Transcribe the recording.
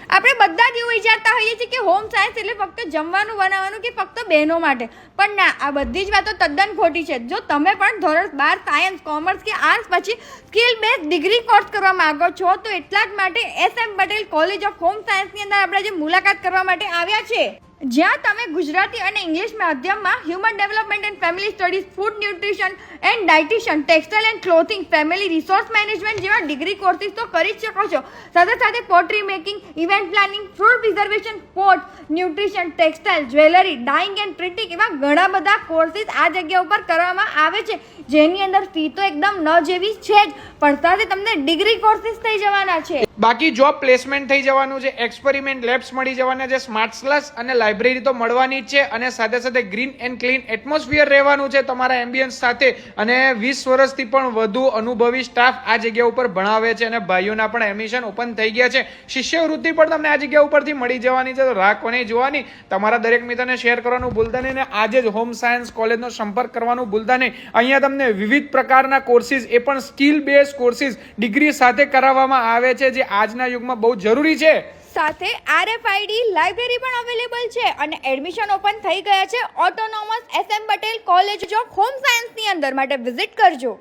આપણે બધા જ એવું વિચારતા હોઈએ છીએ કે હોમ સાયન્સ એટલે ફક્ત જમવાનું બનાવવાનું કે ફક્ત બહેનો માટે, પણ ના, આ બધી જ વાતો તદ્દન ખોટી છે. જો તમે પણ ધોરણ 12 સાયન્સ, કોમર્સ કે આર્ટ્સ પછી સ્કિલ બેઝ ડિગ્રી કોર્સ કરવા માંગો છો તો એટલા જ માટે SM Patel college of home સાયન્સની અંદર આપણે જે મુલાકાત કરવા માટે આવ્યા છે, જ્યાં તમે ગુજરાતી અને ઇંગ્લિશ માધ્યમમાં human development and family studies, food nutrition and dietitian, textile and clothing, family resource management જેવા ડિગ્રી કોર્સિસ તો કરી જ શકો છો. સાથે સાથે poetry making, event planning, food preservation, sports, nutrition, textile, jewellery, dying and printing એવા ઘણા બધા કોર્સિસ આ જગ્યા ઉપર કરવામાં આવે છે, જેની અંદર ફી તો એકદમ ન જેવી છે જ, પણ સાથે તમને ડિગ્રી કોર્સિસ થઈ જવાના છે. બાકી જોબ પ્લેસમેન્ટ થઈ જવાનું છે, એક્સપેરિમેન્ટ લેબ્સ મળી જવાના છે, સ્માર્ટ ક્લાસ અને લાઇબ્રેરી તો મળવાની જ છે, અને સાથે સાથે ગ્રીન એન્ડ ક્લીન એટમોસ્ફિયર રહેવાનું છે તમારા એમ્બિયન્સ સાથે, અને 20 વર્ષથી પણ વધુ અનુભવી સ્ટાફ આ જગ્યા ઉપર ભણાવે છે, અને ભાઈઓના પણ એડમિશન ઓપન થઈ ગયા છે. શિષ્યવૃત્તિ પણ તમને આ જગ્યા ઉપરથી મળી જવાની છે, તો રાહ કોને જોવાની. તમારા દરેક મિત્રને શેર કરવાનું ભૂલતા નહીં, અને આજે જ હોમ સાયન્સ કોલેજનો સંપર્ક કરવાનું ભૂલતા નહીં. અહીંયા તમને વિવિધ પ્રકારના કોર્સિસ, એ પણ સ્કિલ બેઝ કોર્સિસ ડિગ્રી સાથે કરાવવામાં આવે છે, જે આજના યુગમાં બહુ જરૂરી છે. સાથે RFID લાઇબ્રેરી પણ અવેલેબલ છે, અને એડમિશન ઓપન થઈ ગયા છે autonomous SM Patel college of home સાયન્સની અંદર. માટે વિઝિટ કરજો.